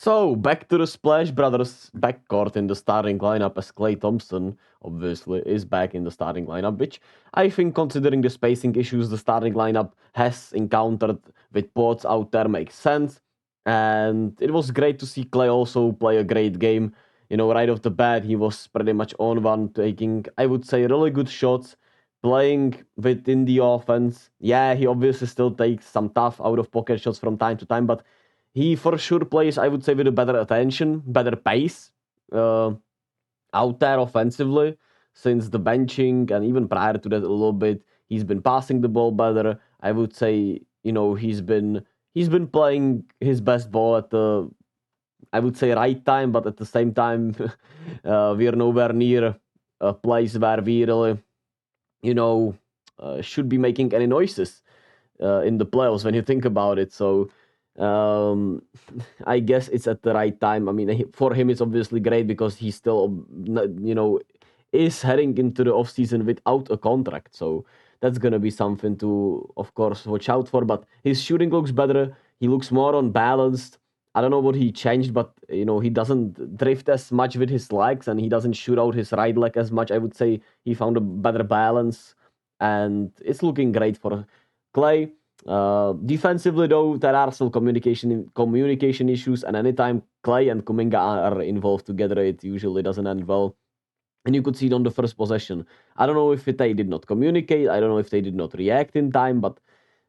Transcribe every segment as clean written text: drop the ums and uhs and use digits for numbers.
So, back to the Splash Brothers backcourt in the starting lineup as Klay Thompson, obviously, is back in the starting lineup, which I think, considering the spacing issues the starting lineup has encountered with Ports out there, makes sense. And it was great to see Klay also play a great game. Right off the bat, he was pretty much on one, taking, I would say, really good shots, playing within the offense. Yeah, he obviously still takes some tough out of pocket shots from time to time, but he for sure plays, I would say, with a better attention, better pace uh, out there offensively since the benching, and even prior to that a little bit, he's been passing the ball better. I would say, he's been playing his best ball at the, I would say, right time, but at the same time, we are nowhere near a place where we really, should be making any noises in the playoffs when you think about it. So um, I guess it's at the right time. I mean, for him, it's obviously great because he still, is heading into the offseason without a contract. So that's going to be something to, of course, watch out for. But his shooting looks better. He looks more unbalanced. I don't know what he changed, but he doesn't drift as much with his legs, and he doesn't shoot out his right leg as much. I would say he found a better balance, and it's looking great for Klay. Defensively, though, there are still communication issues, and anytime Klay and Kuminga are involved together, it usually doesn't end well. And you could see it on the first possession. I don't know if they did not communicate. I don't know if they did not react in time, but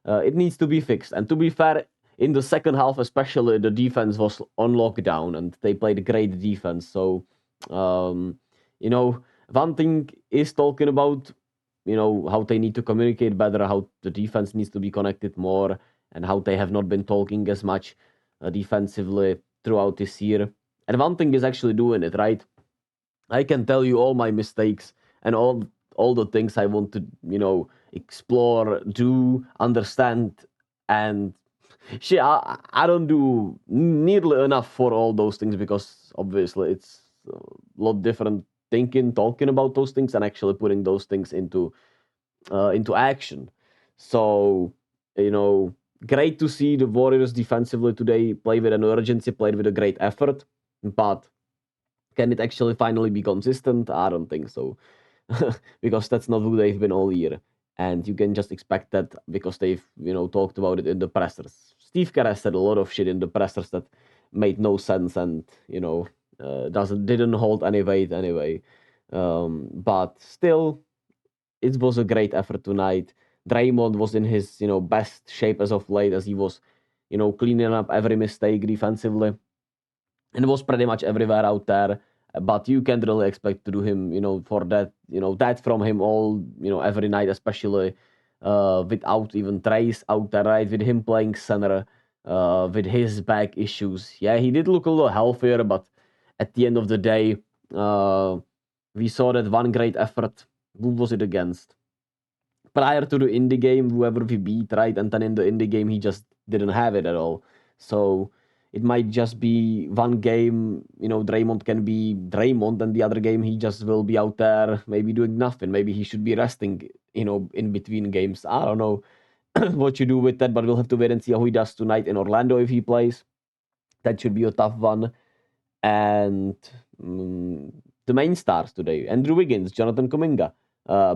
it needs to be fixed. And to be fair, in the second half, especially, the defense was on lockdown, and they played great defense. So, um, one thing is talking about how they need to communicate better, how the defense needs to be connected more, and how they have not been talking as much defensively throughout this year. And one thing is actually doing it right. I can tell you all my mistakes and all the things I want to explore, do, understand, and shit. I don't do nearly enough for all those things because obviously it's a lot different thinking, talking about those things, and actually putting those things into action. So great to see the Warriors defensively today play with an urgency, played with a great effort, but can it actually finally be consistent? I don't think so, because that's not who they've been all year, and you can just expect that because they've talked about it in the pressers. Steve Kerr said a lot of shit in the pressers that made no sense, and didn't hold any weight anyway. But still, it was a great effort tonight. Draymond was in his best shape as of late, as he was cleaning up every mistake defensively, and was pretty much everywhere out there. But you can't really expect to do him, for that, that from him all, every night, especially without even Trace out there, right? With him playing center, with his back issues. Yeah, he did look a little healthier, but at the end of the day, we saw that one great effort. Who was it against? Prior to the indie game, whoever we beat, right? And then in the indie game, he just didn't have it at all. So it might just be one game, Draymond can be Draymond, and the other game he just will be out there maybe doing nothing. Maybe he should be resting, in between games. I don't know what you do with that, but we'll have to wait and see how he does tonight in Orlando if he plays. That should be a tough one. And the main stars today, Andrew Wiggins, Jonathan Kuminga,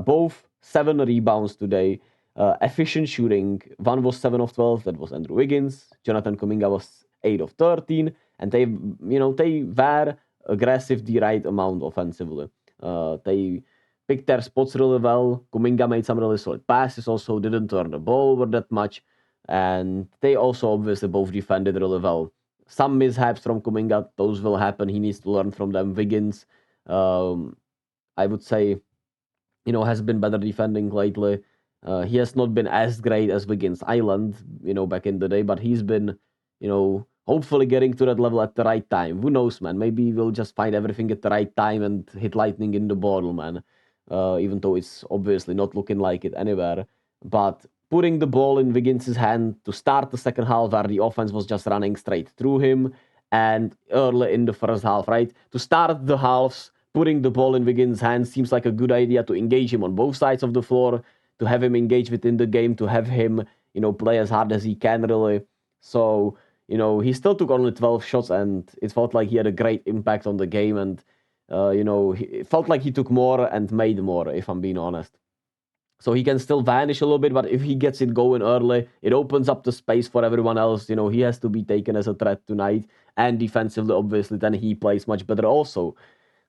both 7 rebounds today. Efficient shooting. One was 7 of 12. That was Andrew Wiggins. Jonathan Kuminga was 8 of 13. And they were aggressive the right amount offensively. They picked their spots really well. Kuminga made some really solid passes also, didn't turn the ball over that much. And they also obviously both defended really well. Some mishaps from Kuminga, those will happen. He needs to learn from them. Wiggins, I would say, has been better defending lately. He has not been as great as Wiggins Island, back in the day, but he's been, hopefully getting to that level at the right time. Who knows, man? Maybe we'll just find everything at the right time and hit lightning in the bottle, man. Even though it's obviously not looking like it anywhere. But putting the ball in Wiggins' hand to start the second half where the offense was just running straight through him, and early in the first half, right? To start the halves, putting the ball in Wiggins' hands seems like a good idea to engage him on both sides of the floor, to have him engage within the game, to have him, play as hard as he can, really. So, you know, he still took only 12 shots, and it felt like he had a great impact on the game. And you know, it felt like he took more and made more, if I'm being honest. So he can still vanish a little bit, but if he gets it going early, it opens up the space for everyone else. You know, he has to be taken as a threat tonight. And defensively, obviously, then he plays much better also.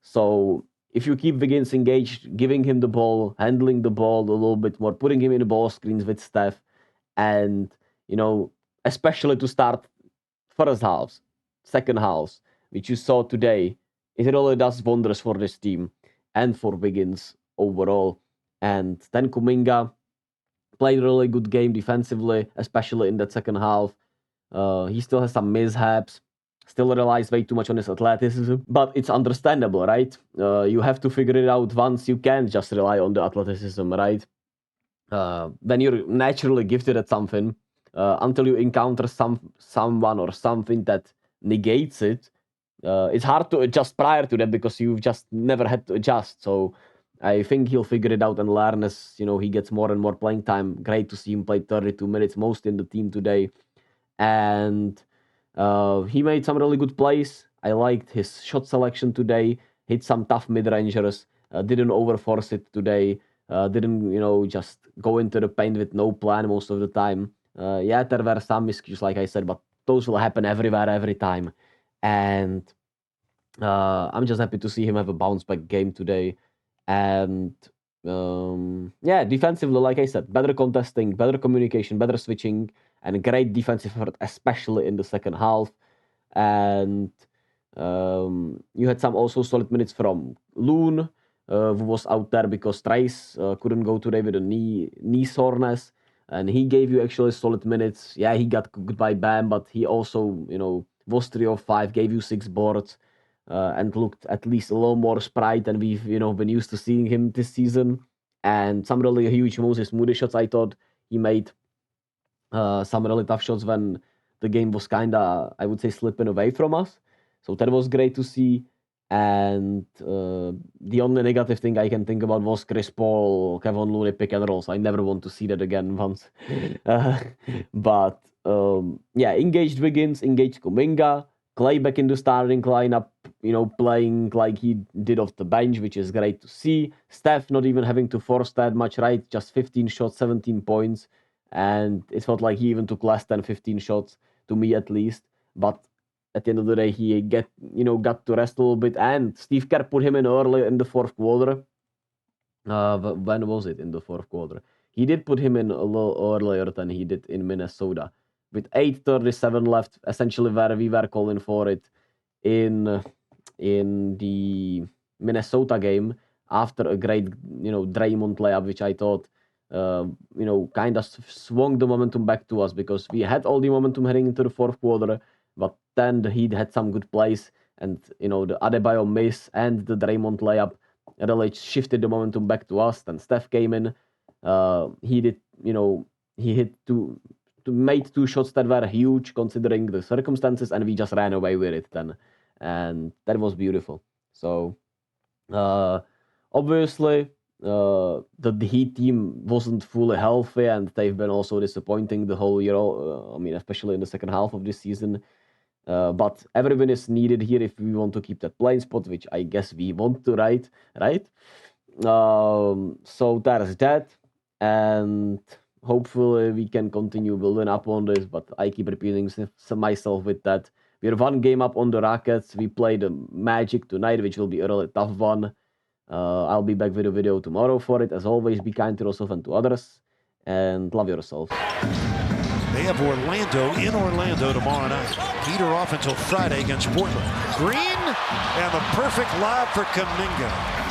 So if you keep Wiggins engaged, giving him the ball, handling the ball a little bit more, putting him in the ball screens with Steph, and, you know, especially to start first halves, second halves, which you saw today, it really does wonders for this team and for Wiggins overall. And then Kuminga played a really good game defensively, especially in that second half. He still has some mishaps, still relies way too much on his athleticism, but it's understandable, right? You have to figure it out once. You can't just rely on the athleticism, right? When you're naturally gifted at something, until you encounter someone or something that negates it, it's hard to adjust prior to that because you've just never had to adjust. So I think he'll figure it out and learn as, you know, he gets more and more playing time. Great to see him play 32 minutes, most in the team today. And he made some really good plays. I liked his shot selection today. Hit some tough mid-rangers. Didn't overforce it today. Didn't, you know, just go into the paint with no plan most of the time. Yeah, there were some miscues, like I said, but those will happen everywhere, every time. And I'm just happy to see him have a bounce back game today. And yeah, defensively, like I said, better contesting, better communication, better switching, and great defensive effort, especially in the second half. And you had some also solid minutes from Loon, who was out there because Trice couldn't go today with a knee soreness, and he gave you actually solid minutes. Yeah, he got goodbye Bam, but he also, you know, was 3 of 5, gave you 6 boards, and looked at least a little more sprite than we've, you know, been used to seeing him this season. And some really huge Moses Moody shots. I thought he made some really tough shots when the game was kinda, I would say, slipping away from us. So that was great to see. And the only negative thing I can think about was Chris Paul, Kevin Looney pick and rolls. I never want to see that again once. But yeah, engaged Wiggins, engaged Kuminga, Clay back in the starting lineup, you know, playing like he did off the bench, which is great to see. Steph not even having to force that much, right? Just 15 shots, 17 points. And it felt like he even took less than 15 shots, to me at least. But at the end of the day, he got to rest a little bit. And Steve Kerr put him in early in the fourth quarter. When was it in the fourth quarter? He did put him in a little earlier than he did in Minnesota. With 8:37 left, essentially where we were calling for it in the Minnesota game, after a great, you know, Draymond layup, which I thought, you know, kind of swung the momentum back to us, because we had all the momentum heading into the fourth quarter, but then the Heat had some good plays, and, you know, the Adebayo miss and the Draymond layup really shifted the momentum back to us. Then Steph came in. He did, you know, he hit made 2 shots that were huge considering the circumstances, and we just ran away with it then, and that was beautiful. So obviously the Heat team wasn't fully healthy, and they've been also disappointing the whole year. I mean, especially in the second half of this season. But everyone is needed here if we want to keep that playing spot, which I guess we want to, right? So there's that, and hopefully we can continue building up on this, but I keep repeating myself with that. We're 1 game up on the Rockets. We play the Magic tonight, which will be a really tough one. I'll be back with a video tomorrow for it. As always, be kind to yourself and to others, and love yourself. They have Orlando in Orlando tomorrow night. Heat are off until Friday against Portland. Green, and the perfect lob for Kuminga.